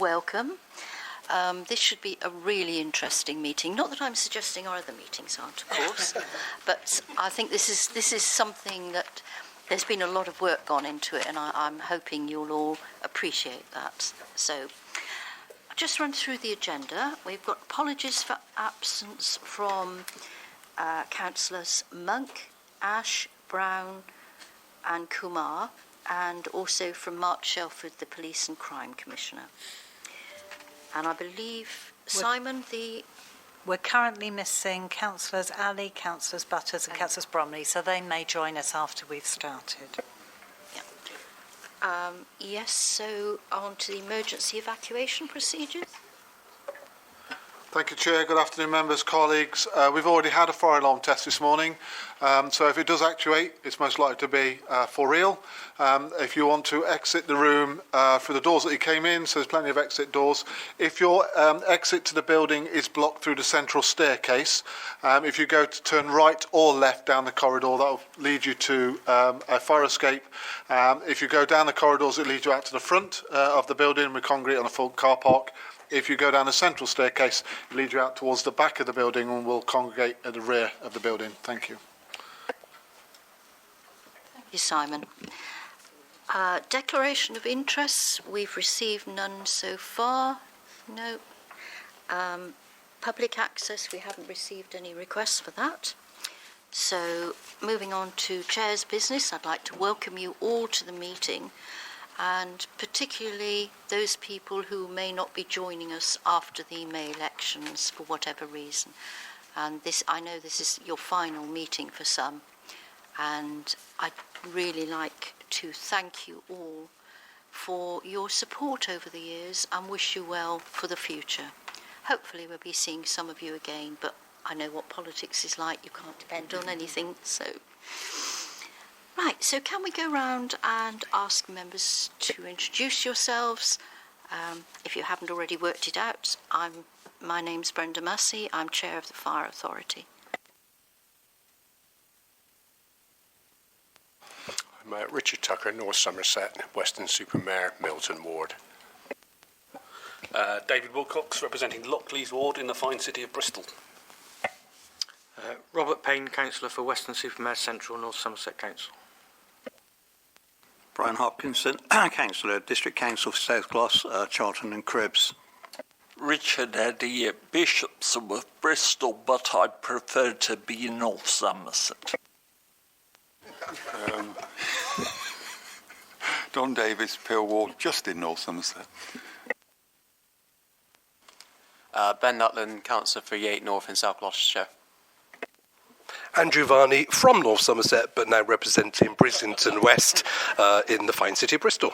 welcome. This should be a really interesting meeting. Not that I'm suggesting our other meetings aren't, of course, but I think this is something that there's been a lot of work gone into it, and I'm hoping you'll all appreciate that. So I'll just run through the agenda. We've got apologies for absence from Councillors Monk, Ash, Brown and Kumar, and also from Mark Shelford, the Police and Crime Commissioner. And I believe, Simon, We're currently missing Councillors Ali, Councillors Butters and Councillors Bromley, so they may join us after we've started. Yeah. Yes, so on to the emergency evacuation procedures. Thank you, Chair. Good afternoon, members, colleagues. We've already had a fire alarm test this morning, so if it does actuate, it's most likely to be for real. If you want to exit the room through the doors that you came in, so there's plenty of exit doors. If your exit to the building is blocked through the central staircase, if you go to turn right or left down the corridor, that will lead you to a fire escape. If you go down the corridors, it leads you out to the front of the building with concrete on a full car park. If you go down the central staircase, it leads you out towards the back of the building and will congregate at the rear of the building. Thank you. Thank you, Simon. Declaration of interests, we've received none so far. No. Public access, we haven't received any requests for that. So moving on to Chair's business, I'd like to welcome you all to the meeting, and particularly those people who may not be joining us after the May elections for whatever reason. And I know this is your final meeting for some, and I'd really like to thank you all for your support over the years and wish you well for the future. Hopefully we'll be seeing some of you again, but I know what politics is like. You can't depend on anything, so... Right, so can we go round and ask members to introduce yourselves? If you haven't already worked it out, my name's Brenda Massey. I'm Chair of the Fire Authority. I'm Richard Tucker, North Somerset, Weston-super-Mare, Milton Ward. David Wilcox, representing Lockleys Ward in the fine city of Bristol. Robert Payne, Councillor for Weston-super-Mare Central, North Somerset Council. Brian Hopkinson, Councillor, District Council for South Gloss, Charlton and Cribs. Richard Eddy, Bishopson with Bristol, but I'd prefer to be in North Somerset. Don Davis, Peel Ward, just in North Somerset. Ben Nutland, Councillor for Yate North and South Gloucestershire. Andrew Varney from North Somerset, but now representing Brislington West in the fine city of Bristol.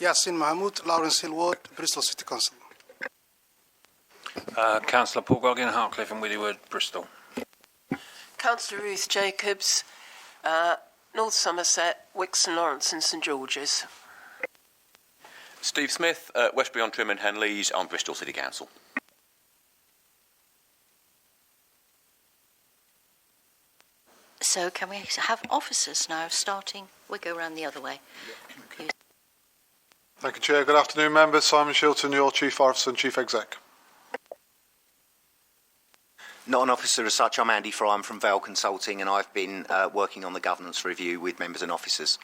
Yasin Mahmood, Lawrence Hill Ward, Bristol City Council. Councillor Paul Goggin, Hartcliffe and Willywood, Bristol. Councillor Ruth Jacobs, North Somerset, Wixon Lawrence and St George's. Steve Smith, Westbury-on-Trim and Henleys on Bristol City Council. So can we have officers now starting? We'll go around the other way. Thank you, Chair. Good afternoon, members. Simon Shilton, your Chief Officer and Chief Exec. Not an officer as such. I'm Andy Fry. I'm from Vale Consulting, and I've been working on the governance review with members and officers.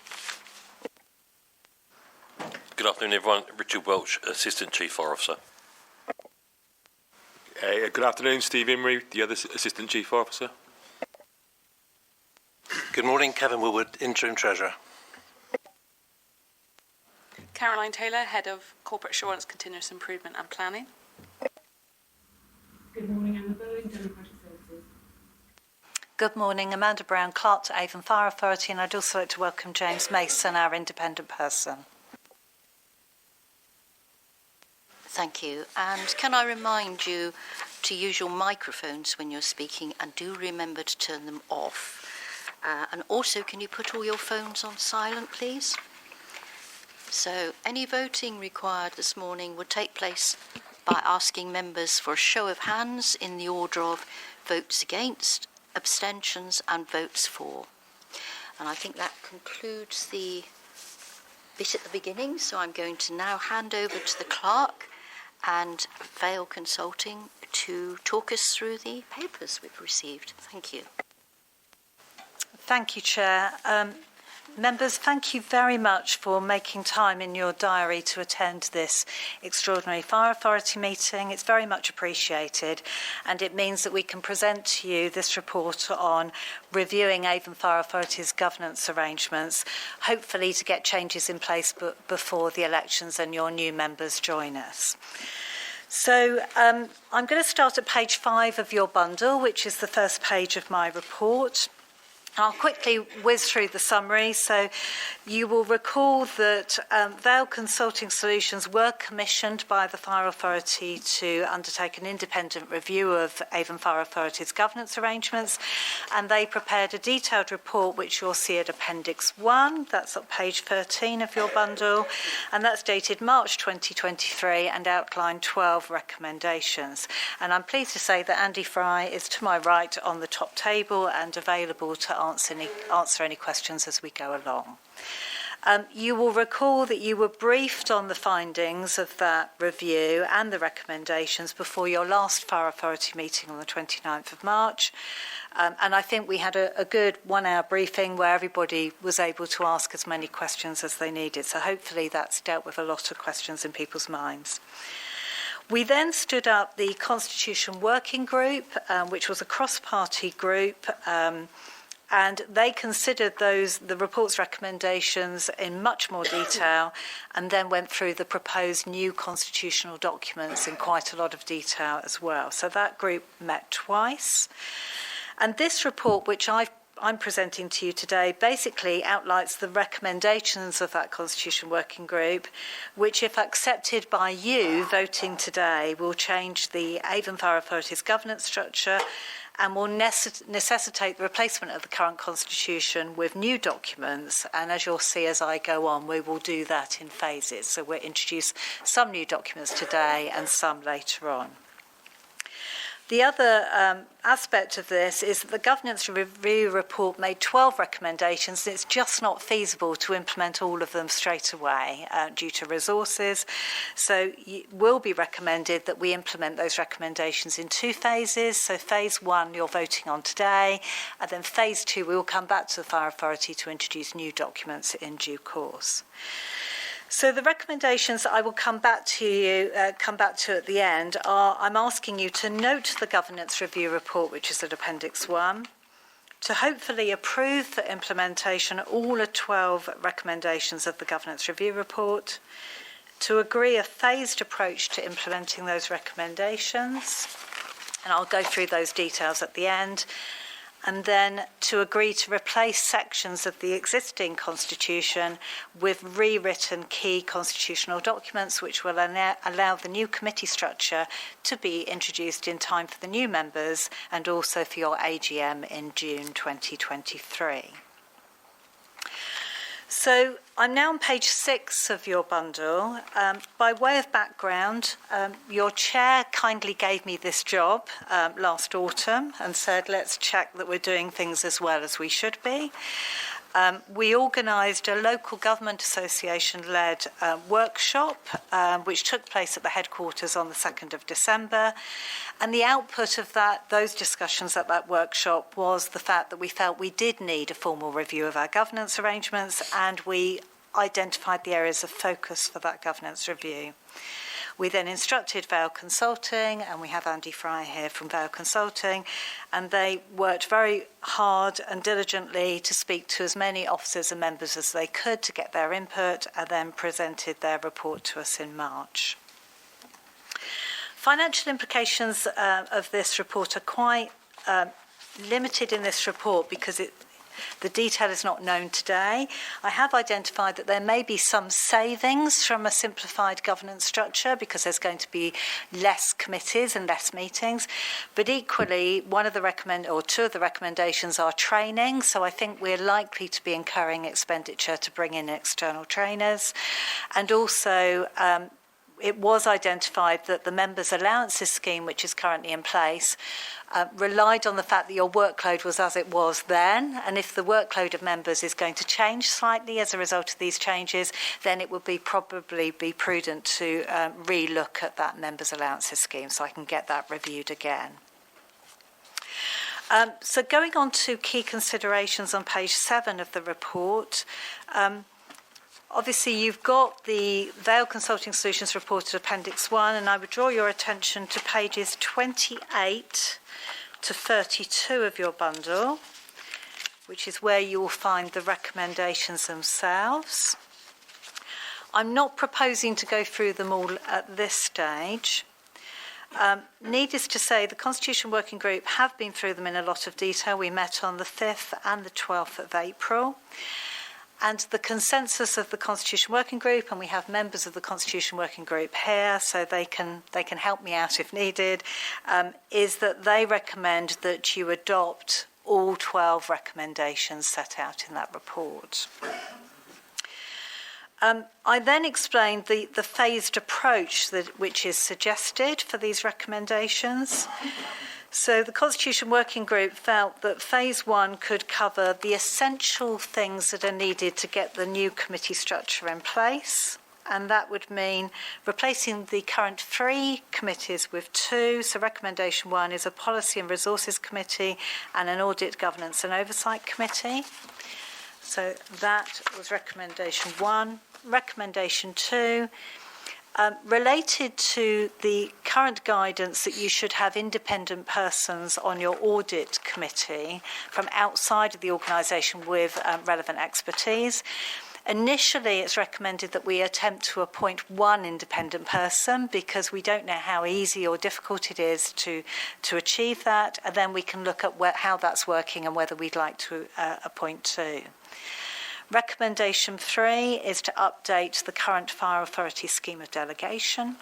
Good afternoon, everyone. Richard Welch, Assistant Chief Fire Officer. Good afternoon, Steve Imrie, the other Assistant Chief Fire Officer. Good morning, Kevin Woodward, Interim Treasurer. Caroline Taylor, Head of Corporate Assurance, Continuous Improvement and Planning. Good morning, Anna Bowen, Democratic Services. Good morning, Amanda Brown, Clerk to Avon Fire Authority, and I'd also like to welcome James Mason, our independent person. Thank you. And can I remind you to use your microphones when you're speaking, and do remember to turn them off. And also, can you put all your phones on silent, please? So any voting required this morning would take place by asking members for a show of hands in the order of votes against, abstentions and votes for. And I think that concludes the bit at the beginning, so I'm going to now hand over to the clerk and Vale Consulting to talk us through the papers we've received. Thank you. Thank you, Chair. Members, thank you very much for making time in your diary to attend this extraordinary Fire Authority meeting. It's very much appreciated, and it means that we can present to you this report on reviewing Avon Fire Authority's governance arrangements, hopefully to get changes in place before the elections and your new members join us. So I'm going to start at page 5 of your bundle, which is the first page of my report. I'll quickly whiz through the summary. So you will recall that Vale Consulting Solutions were commissioned by the Fire Authority to undertake an independent review of Avon Fire Authority's governance arrangements, and they prepared a detailed report which you'll see at Appendix 1. That's on page 13 of your bundle, and that's dated March 2023 and outlined 12 recommendations. And I'm pleased to say that Andy Fry is to my right on the top table and available to answer any questions as we go along. You will recall that you were briefed on the findings of that review and the recommendations before your last Fire Authority meeting on the 29th of March. And I think we had a good 1-hour briefing where everybody was able to ask as many questions as they needed. So hopefully that's dealt with a lot of questions in people's minds. We then stood up the Constitution Working Group, which was a cross-party group, and they considered the report's recommendations in much more detail and then went through the proposed new constitutional documents in quite a lot of detail as well. So that group met twice. And this report, which I'm presenting to you today, basically outlines the recommendations of that Constitution Working Group, which, if accepted by you voting today, will change the Avon Fire Authority's governance structure and will necessitate the replacement of the current constitution with new documents. And as you'll see as I go on, we will do that in phases. So we'll introduce some new documents today and some later on. The other aspect of this is that the Governance Review Report made 12 recommendations, and it's just not feasible to implement all of them straight away due to resources. So it will be recommended that we implement those recommendations in 2 phases. So phase 1 you're voting on today, and then phase 2 we will come back to the Fire Authority to introduce new documents in due course. So the recommendations that I will come back to at the end are, I'm asking you to note the Governance Review Report, which is at Appendix 1, to hopefully approve for implementation all of 12 recommendations of the Governance Review Report, to agree a phased approach to implementing those recommendations, and I'll go through those details at the end, and then to agree to replace sections of the existing constitution with rewritten key constitutional documents which will allow the new committee structure to be introduced in time for the new members and also for your AGM in June 2023. So I'm now on page 6 of your bundle. By way of background, your chair kindly gave me this job last autumn and said, let's check that we're doing things as well as we should be. We organised a local government association-led workshop, which took place at the headquarters on the 2nd of December. And the output of those discussions at that workshop was the fact that we felt we did need a formal review of our governance arrangements, and we identified the areas of focus for that governance review. We then instructed Vale Consulting, and we have Andy Fry here from Vale Consulting, and they worked very hard and diligently to speak to as many officers and members as they could to get their input, and then presented their report to us in March. Financial implications of this report are quite limited in this report because the detail is not known today. I have identified that there may be some savings from a simplified governance structure because there's going to be less committees and less meetings. But equally, two of the recommendations are training. So I think we're likely to be incurring expenditure to bring in external trainers. And also, it was identified that the members' allowances scheme, which is currently in place, relied on the fact that your workload was as it was then, and if the workload of members is going to change slightly as a result of these changes, then it would probably be prudent to re-look at that members' allowances scheme, so I can get that reviewed again. So going on to key considerations on page 7 of the report, obviously you've got the Vale Consulting Solutions report at Appendix 1, and I would draw your attention to pages 28 to 32 of your bundle, which is where you will find the recommendations themselves. I'm not proposing to go through them all at this stage. Needless to say, the Constitution Working Group have been through them in a lot of detail. We met on the 5th and the 12th of April. And the consensus of the Constitution Working Group, and we have members of the Constitution Working Group here, so they can help me out if needed, is that they recommend that you adopt all 12 recommendations set out in that report. I then explained the phased approach which is suggested for these recommendations. So the Constitution Working Group felt that Phase 1 could cover the essential things that are needed to get the new committee structure in place, and that would mean replacing the current 3 committees with 2. So Recommendation 1 is a Policy and Resources Committee and an Audit, Governance and Oversight Committee. So that was Recommendation 1. Recommendation 2, related to the current guidance that you should have independent persons on your audit committee from outside of the organisation with relevant expertise. Initially, it's recommended that we attempt to appoint 1 independent person because we don't know how easy or difficult it is to achieve that, and then we can look at how that's working and whether we'd like to appoint 2. Recommendation 3 is to update the current Fire Authority scheme of delegation.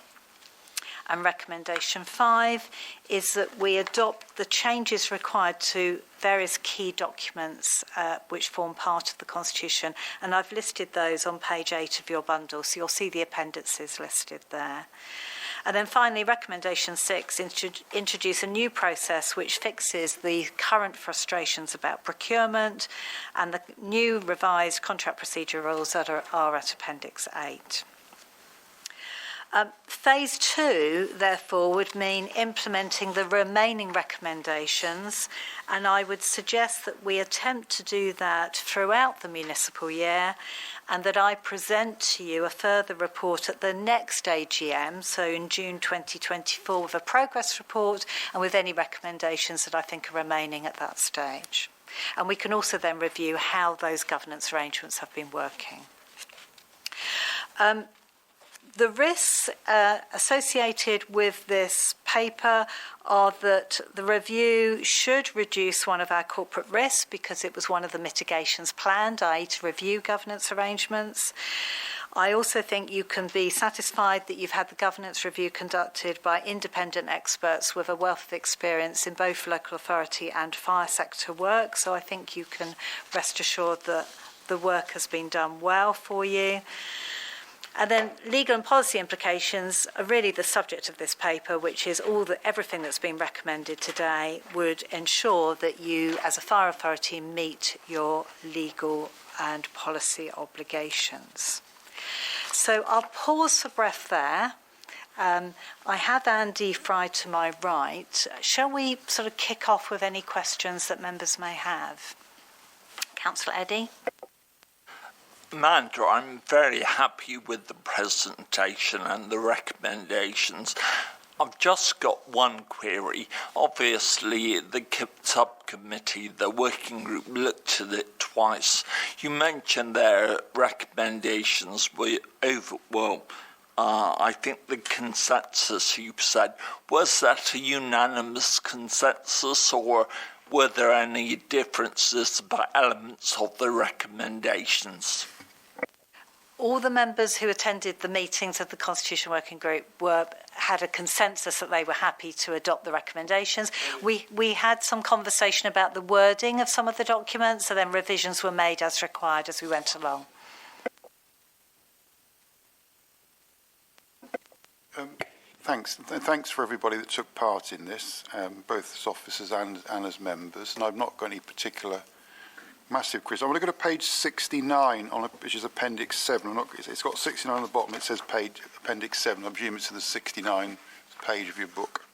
And Recommendation 5 is that we adopt the changes required to various key documents which form part of the Constitution. And I've listed those on page 8 of your bundle, so you'll see the appendices listed there. And then finally, Recommendation 6 introduce a new process which fixes the current frustrations about procurement and the new revised contract procedure rules that are at Appendix 8. Phase 2, therefore, would mean implementing the remaining recommendations, and I would suggest that we attempt to do that throughout the municipal year, and that I present to you a further report at the next AGM, so in June 2024, with a progress report and with any recommendations that I think are remaining at that stage. And we can also then review how those governance arrangements have been working. The risks associated with this paper are that the review should reduce one of our corporate risks because it was one of the mitigations planned, i.e. to review governance arrangements. I also think you can be satisfied that you've had the governance review conducted by independent experts with a wealth of experience in both local authority and fire sector work, so I think you can rest assured that the work has been done well for you. And then legal and policy implications are really the subject of this paper, which is everything that's been recommended today would ensure that you, as a fire authority, meet your legal and policy obligations. So I'll pause for breath there. I have Andy Fry to my right. Shall we sort of kick off with any questions that members may have? Councillor Eddy? Amanda, I'm very happy with the presentation and the recommendations. I've just got one query. Obviously, the subcommittee, the working group, looked at it twice. You mentioned their recommendations were I think the consensus you said, was that a unanimous consensus, or were there any differences about elements of the recommendations? All the members who attended the meetings of the Constitution Working Group had a consensus that they were happy to adopt the recommendations. We had some conversation about the wording of some of the documents, so then revisions were made as required as we went along. Thanks for everybody that took part in this, both as officers and as members. And I've not got any particular massive quiz. I'm going to go to page 69, which is Appendix 7. It's got 69 on the bottom. It says Appendix 7. I presume it's in the 69 page of your book.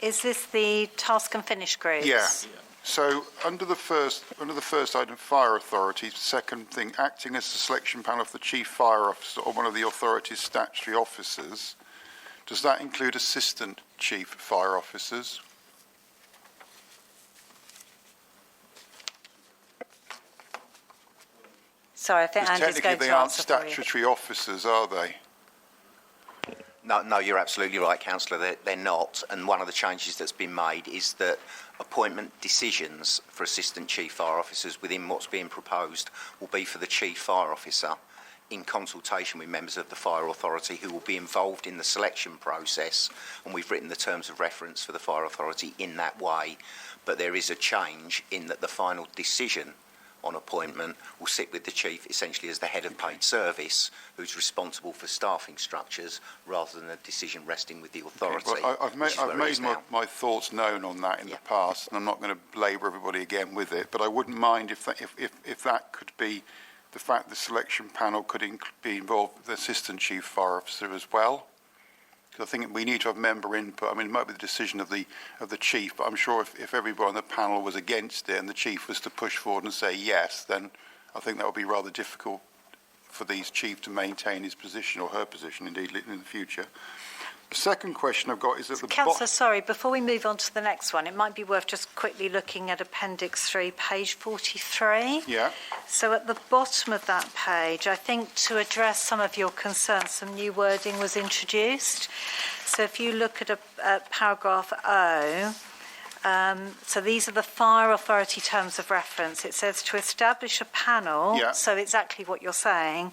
Is this the task and finish groups? Yeah. So under the first item, fire authorities. Second thing, acting as the selection panel of the chief fire officer or one of the authority's statutory officers. Does that include assistant chief fire officers? Sorry, I think Andy's going to they aren't answer for you. statutory officers, are they? No, you're absolutely right, Councillor. They're not. And one of the changes that's been made is that appointment decisions for assistant chief fire officers within what's being proposed will be for the chief fire officer in consultation with members of the fire authority who will be involved in the selection process. And we've written the terms of reference for the fire authority in that way. But there is a change in that the final decision on appointment will sit with the chief essentially as the head of paid service who's responsible for staffing structures rather than a decision resting with the authority. Okay, well, I've made my thoughts known on that in the past, and I'm not going to labour everybody again with it, but I wouldn't mind if that could be the fact the selection panel could be involved with the assistant chief fire officer as well. Because I think we need to have member input. I mean, it might be the decision of the chief, but I'm sure if everybody on the panel was against it and the chief was to push forward and say yes, then I think that would be rather difficult for the chief to maintain his position or her position, indeed, in the future. The second question I've got is that Councillor, sorry, before we move on to the next one, it might be worth just quickly looking at Appendix 3, page 43. Yeah. So at the bottom of that page, I think to address some of your concerns, some new wording was introduced. So if you look at paragraph O, so these are the fire authority terms of reference. It says to establish a panel, so exactly what you're saying,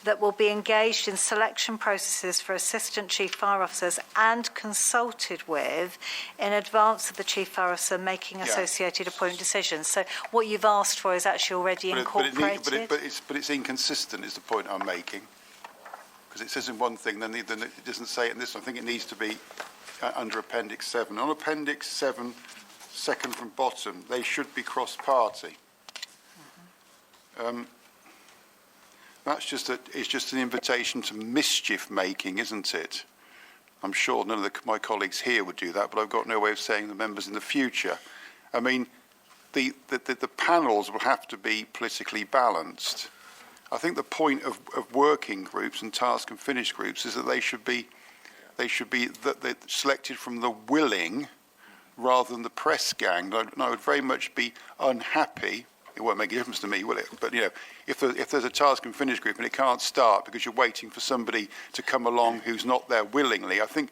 that will be engaged in selection processes for assistant chief fire officers and consulted with in advance of the chief fire officer making associated appointment decisions. So what you've asked for is actually already incorporated. But it's inconsistent is the point I'm making. Because it says in one thing, then it doesn't say it in this. I think it needs to be under Appendix 7. On Appendix 7, second from bottom, they should be cross-party. That's just it's just an invitation to mischief-making, isn't it? I'm sure none of my colleagues here would do that, but I've got no way of saying the members in the future. I mean, the panels will have to be politically balanced. I think the point of working groups and task and finish groups is that they should be they're selected from the willing rather than the press gang. And I would very much be unhappy. It won't make a difference to me, will it? But you know, if there's a task and finish group and it can't start because you're waiting for somebody to come along who's not there willingly, I think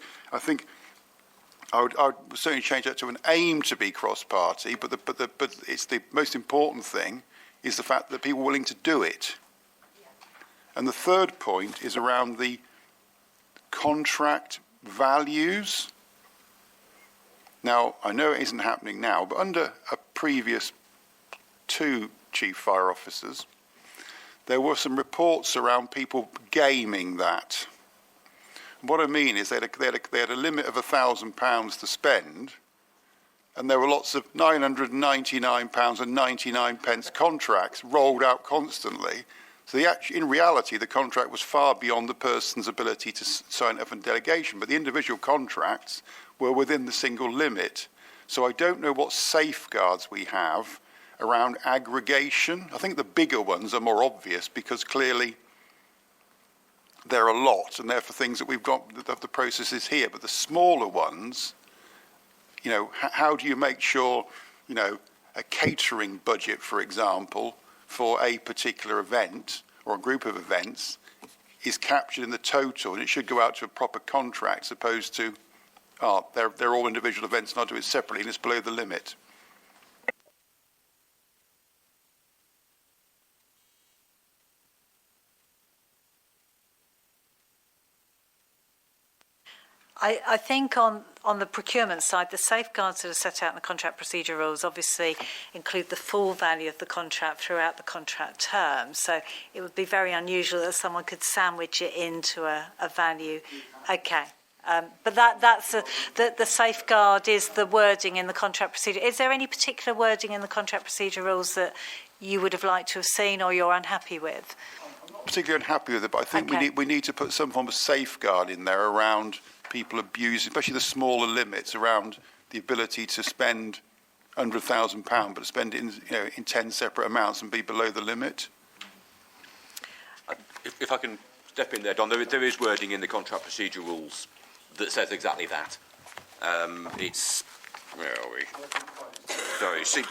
I would certainly change that to an aim to be cross-party. But it's the most important thing is the fact that people are willing to do it. And the third point is around the contract values. Now, I know it isn't happening now, but under a previous 2 chief fire officers, there were some reports around people gaming that. What I mean is they had a limit of £1,000 to spend, and there were lots of £999 and 99 pence contracts rolled out constantly. So in reality, the contract was far beyond the person's ability to sign up on delegation, but the individual contracts were within the single limit. So I don't know what safeguards we have around aggregation. I think the bigger ones are more obvious because clearly there are a lot, and therefore things that we've got, the processes here. But the smaller ones, you know, how do you make sure, you know, a catering budget, for example, for a particular event or a group of events is captured in the total, and it should go out to a proper contract as opposed to, they're all individual events and I'll do it separately and it's below the limit. I think on the procurement side, the safeguards that are set out in the contract procedure rules obviously include the full value of the contract throughout the contract term. So it would be very unusual that someone could sandwich it into a value. Okay. But that's the safeguard is the wording in the contract procedure. Is there any particular wording in the contract procedure rules that you would have liked to have seen or you're unhappy with? I'm not particularly unhappy with it, but I think we need to put some form of safeguard in there around people abusing, especially the smaller limits, around the ability to spend £100,000, but spend it in 10 separate amounts and be below the limit. If I can step in there, Don, there is wording in the contract procedure rules that says exactly that. It's, where are we? Sorry, see,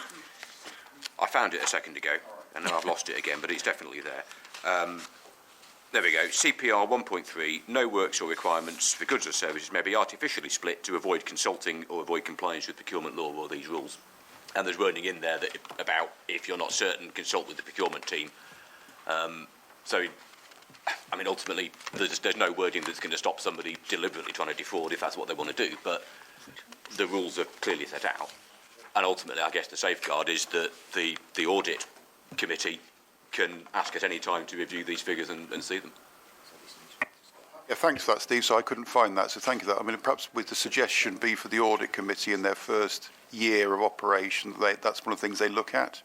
I found it a second ago, and now I've lost it again, but it's definitely there. There we go. CPR 1.3, no works or requirements for goods or services may be artificially split to avoid consulting or avoid compliance with procurement law or these rules. And there's wording in there that about if you're not certain, consult with the procurement team. So, I mean, ultimately, there's no wording that's going to stop somebody deliberately trying to defraud if that's what they want to do, but the rules are clearly set out. And ultimately, I guess the safeguard is that the audit committee can ask at any time to review these figures and see them. Yeah, thanks for that, Steve. So I couldn't find that, so thank you for that. I mean, perhaps with the suggestion be for the audit committee in their first year of operation, that's one of the things they look at.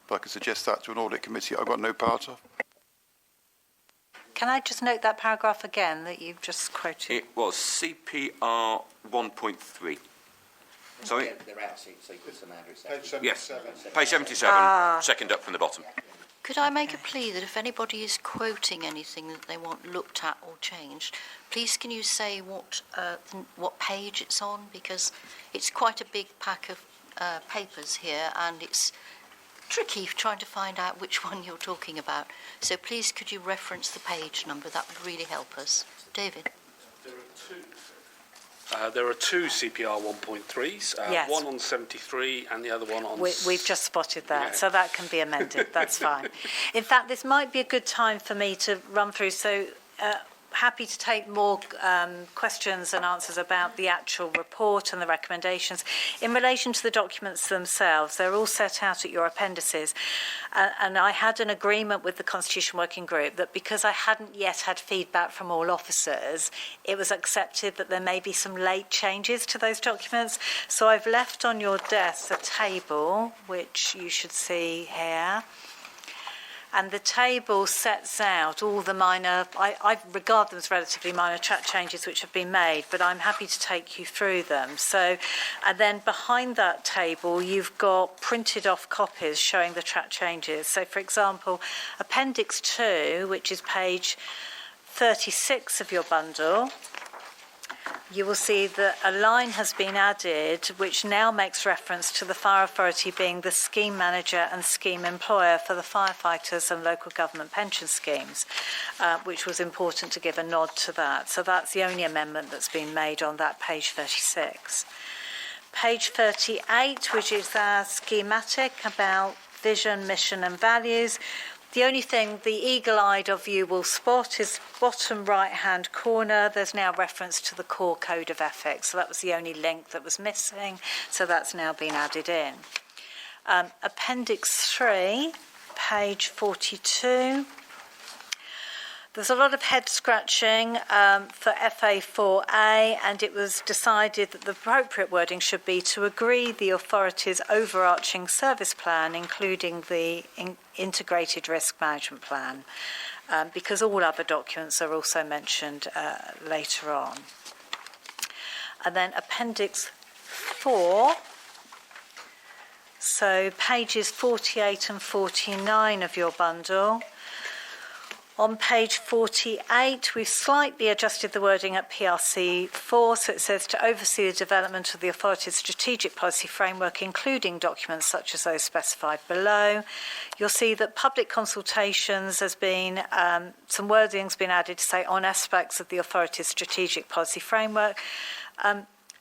If I could suggest that to an audit committee I've got no part of. Can I just note that paragraph again that you've just quoted? It was CPR 1.3. Sorry? They're out, so you put some Andrew. Page 77. Yes, page 77, second up from the bottom. Could I make a plea that if anybody is quoting anything that they want looked at or changed, please can you say what page it's on? Because it's quite a big pack of papers here, and it's tricky trying to find out which one you're talking about. So please could you reference the page number? That would really help us. David? There are two CPR 1.3s, yes. One on 73 and the other one on... We've just spotted that, yeah. So that can be amended, that's fine. In fact, this might be a good time for me to run through, so happy to take more questions and answers about the actual report and the recommendations. In relation to the documents themselves, they're all set out at your appendices. And I had an agreement with the Constitution Working Group that because I hadn't yet had feedback from all officers, it was accepted that there may be some late changes to those documents. So I've left on your desk a table, which you should see here. And the table sets out all the minor, I regard them as relatively minor track changes which have been made, but I'm happy to take you through them. So, and then behind that table, you've got printed off copies showing the track changes. So, for example, Appendix 2, which is page 36 of your bundle, you will see that a line has been added which now makes reference to the fire authority being the scheme manager and scheme employer for the firefighters and local government pension schemes, which was important to give a nod to that. So that's the only amendment that's been made on that page 36. Page 38, which is our schematic about vision, mission and values. The only thing the eagle-eyed of you will spot is bottom right-hand corner. There's now reference to the core code of ethics. So that was the only link that was missing. So that's now been added in. Appendix 3, page 42. There's a lot of head scratching for FA4A, and it was decided that the appropriate wording should be to agree the authority's overarching service plan, including the integrated risk management plan, because all other documents are also mentioned later on. And then Appendix 4, so pages 48 and 49 of your bundle. On page 48, we've slightly adjusted the wording at PRC 4, so it says to oversee the development of the authority's strategic policy framework, including documents such as those specified below. You'll see that public consultations has been, some wording's been added to say on aspects of the authority's strategic policy framework.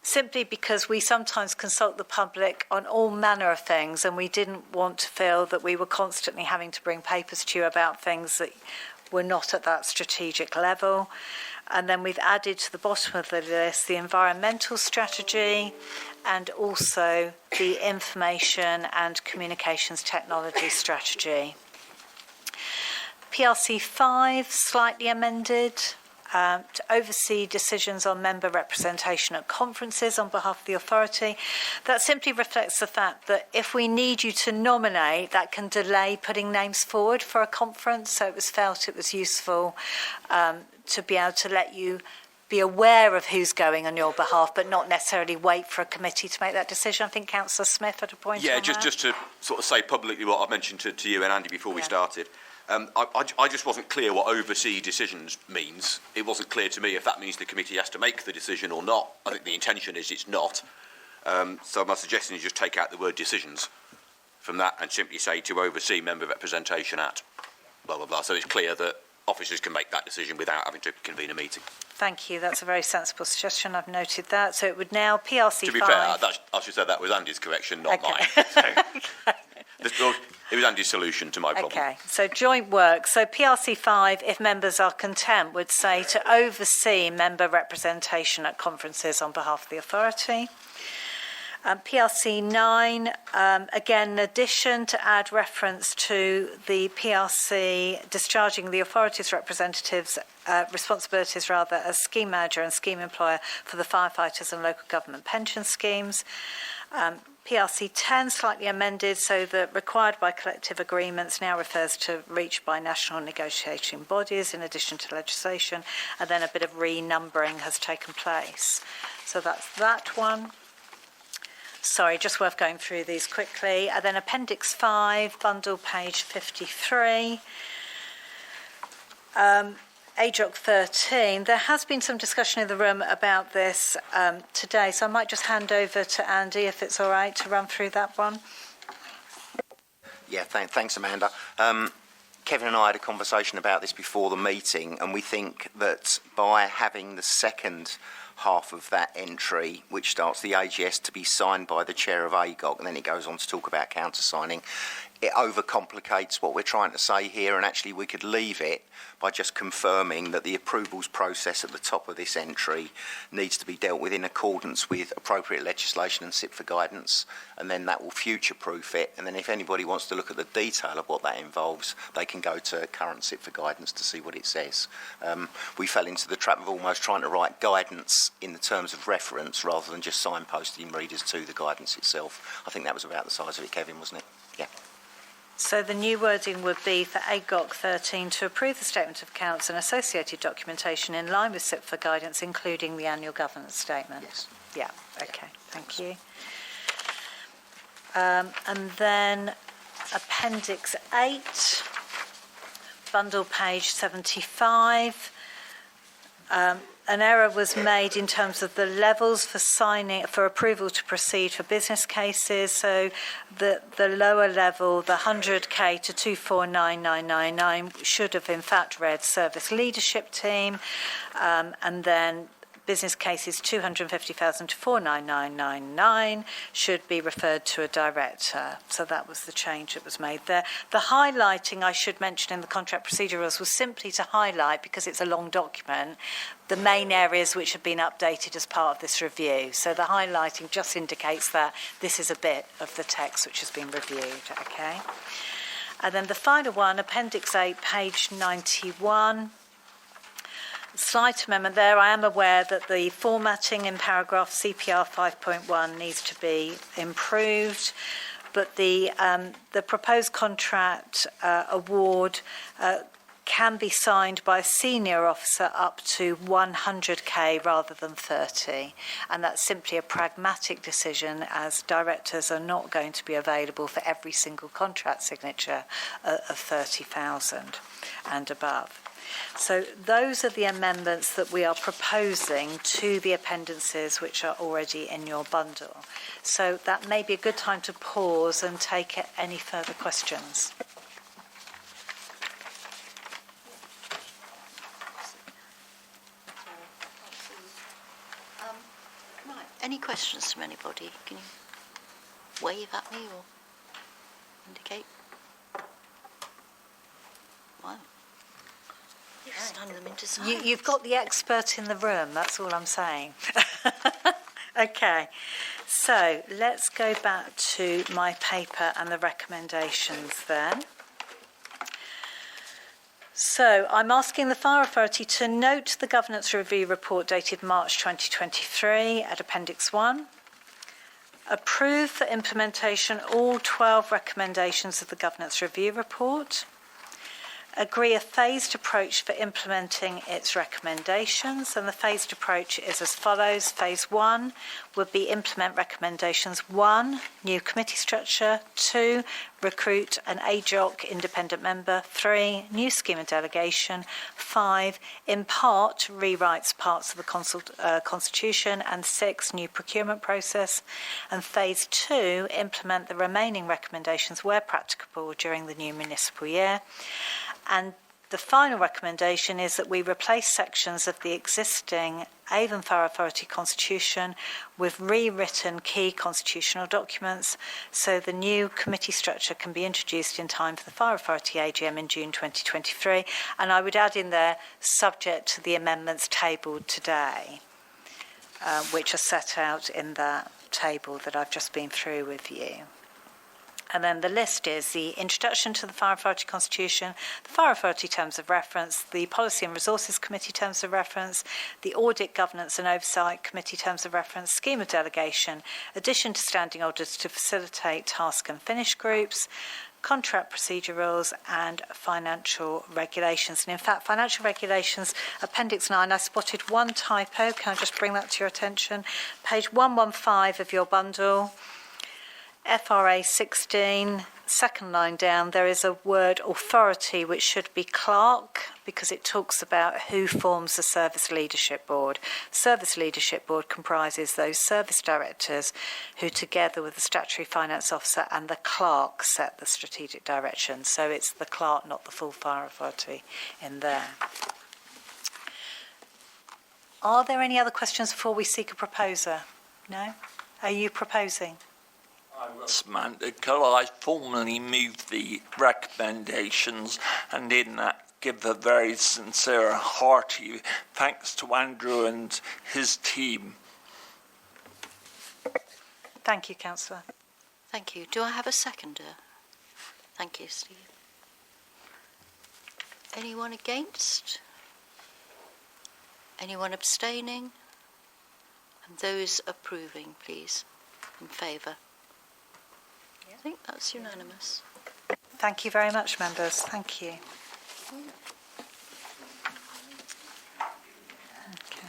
Simply because we sometimes consult the public on all manner of things, and we didn't want to feel that we were constantly having to bring papers to you about things that were not at that strategic level. And then we've added to the bottom of the list the environmental strategy and also the information and communications technology strategy. PLC 5, slightly amended, to oversee decisions on member representation at conferences on behalf of the authority. That simply reflects the fact that if we need you to nominate, that can delay putting names forward for a conference. So it was felt it was useful to be able to let you be aware of who's going on your behalf, but not necessarily wait for a committee to make that decision. I think Councillor Smith had a point on that. Just to sort of say publicly what I've mentioned to you and Andy before we started. I just wasn't clear what oversee decisions means. It wasn't clear to me if that means the committee has to make the decision or not. I think the intention is it's not. So my suggestion is just take out the word decisions from that and simply say to oversee member representation at blah, blah, blah. So it's clear that officers can make that decision without having to convene a meeting. Thank you. That's a very sensible suggestion. I've noted that. So it would now PRC 5... To be fair, I should say that was Andy's correction, not mine. So, it was Andy's solution to my problem. Okay, so joint work. So PRC 5, if members are content, would say to oversee member representation at conferences on behalf of the authority. PRC 9, again, in addition to add reference to the PRC discharging the authority's representatives' responsibilities as scheme manager and scheme employer for the firefighters and local government pension schemes. PRC 10 slightly amended so that required by collective agreements now refers to reached by national negotiating bodies in addition to legislation, and then a bit of renumbering has taken place. So that's that one. Sorry, just worth going through these quickly. And then Appendix 5, bundle page 53. AJOC 13, there has been some discussion in the room about this today, so I might just hand over to Andy, if it's all right, to run through that one. Yeah, thanks, Amanda. Kevin and I had a conversation about this before the meeting, and we think that by having the second half of that entry, which starts the AGS to be signed by the chair of AGOC, and then it goes on to talk about countersigning, it overcomplicates what we're trying to say here, and actually we could leave it by just confirming that the approvals process at the top of this entry needs to be dealt with in accordance with appropriate legislation and sit for guidance, and then that will future-proof it. And then if anybody wants to look at the detail of what that involves, they can go to current sit for guidance to see what it says. We fell into the trap of almost trying to write guidance in the terms of reference rather than just signposting readers to the guidance itself. I think that was about the size of it, Kevin, wasn't it? Yeah. So the new wording would be for AGOC 13 to approve the statement of accounts and associated documentation in line with SIP for guidance, including the annual governance statement. Yes. Yeah, okay, thank you. And then Appendix 8, bundle page 75. An error was made in terms of the levels for approval to proceed for business cases. So the lower level, the 100k to 249999, should have in fact read service leadership team, and then business cases 250,000 to 49999 should be referred to a director. So that was the change that was made there. The highlighting, I should mention, in the contract procedure rules was simply to highlight, because it's a long document, the main areas which have been updated as part of this review. So the highlighting just indicates that this is a bit of the text which has been reviewed, okay? And then the final one, Appendix 8, page 91. Slight amendment there. I am aware that the formatting in paragraph CPR 5.1 needs to be improved, but the proposed contract award can be signed by a senior officer up to 100k rather than 30, and that's simply a pragmatic decision, as directors are not going to be available for every single contract signature of 30,000 and above. So those are the amendments that we are proposing to the appendices which are already in your bundle. So that may be a good time to pause and take any further questions. Right, any questions from anybody? Can you wave at me or indicate? Wow. Stand them into silence. You've got the expert in the room, that's all I'm saying. Okay, so let's go back to my paper and the recommendations then. So I'm asking the Fire Authority to note the Governance Review Report dated March 2023 at Appendix 1. Approve for implementation all 12 recommendations of the Governance Review Report. Agree a phased approach for implementing its recommendations, and the phased approach is as follows. Phase 1 would be implement recommendations 1, new committee structure, 2, recruit an AJOC independent member, 3, new scheme of delegation, 5, in part rewrites parts of the constitution, and 6, new procurement process, and phase 2, implement the remaining recommendations where practicable during the new municipal year. And the final recommendation is that we replace sections of the existing Avon Fire Authority Constitution with rewritten key constitutional documents so the new committee structure can be introduced in time for the Fire Authority AGM in June 2023. And I would add in there, subject to the amendments tabled today, which are set out in that table that I've just been through with you. And then the list is the introduction to the Fire Authority Constitution, the Fire Authority Terms of Reference, the Policy and Resources Committee Terms of Reference, the Audit, Governance and Oversight Committee Terms of Reference, Scheme of Delegation, addition to standing orders to facilitate task and finish groups, contract procedure rules and financial regulations. And in fact, financial regulations, Appendix 9, I spotted one typo. Can I just bring that to your attention? Page 115 of your bundle. FRA 16, second line down, there is a word authority which should be clerk because it talks about who forms the Service Leadership Board. Service Leadership Board comprises those service directors who, together with the statutory finance officer and the clerk, set the strategic direction. So it's the clerk, not the full fire authority in there. Are there any other questions before we seek a proposer? No? Are you proposing? Samantha, could I formally move the recommendations and in that give a very sincere, hearty thanks to Andrew and his team. Thank you, Councillor. Thank you. Do I have a seconder? Thank you, Steve. Anyone against? Anyone abstaining? And those approving, please, in favour. I think that's unanimous. Thank you very much, members. Thank you. Okay.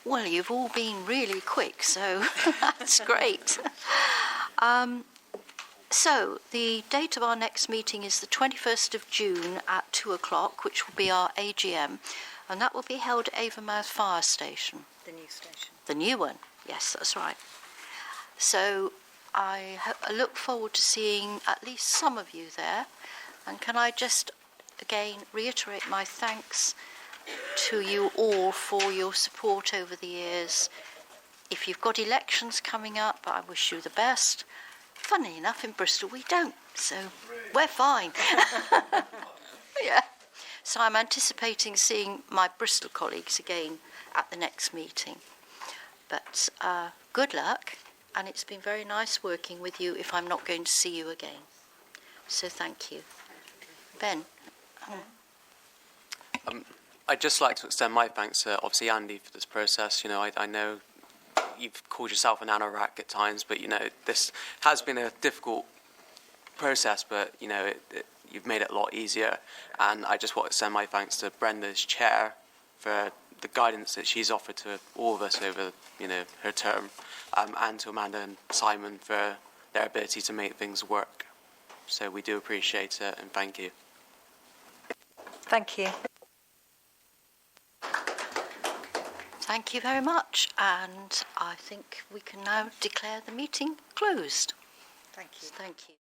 Well, you've all been really quick, so that's great. So the date of our next meeting is the 21st of June at 2 o'clock, which will be our AGM, and that will be held at Avonmouth Fire Station. The new station. The new one, yes, that's right. So I look forward to seeing at least some of you there. And can I just again reiterate my thanks to you all for your support over the years. If you've got elections coming up, I wish you the best. Funnily enough, in Bristol we don't, so we're fine. Yeah. So I'm anticipating seeing my Bristol colleagues again at the next meeting. But good luck. And it's been very nice working with you if I'm not going to see you again. So thank you. Ben? I'd just like to extend my thanks to, obviously, Andy for this process. You know, I know you've called yourself an anorak at times, but, you know, this has been a difficult process, but, you know, you've made it a lot easier. And I just want to extend my thanks to Brenda's chair for the guidance that she's offered to all of us over, you know, her term. And to Amanda and Simon for their ability to make things work. So we do appreciate it and thank you. Thank you. Thank you very much. And I think we can now declare the meeting closed. Thank you. Thank you.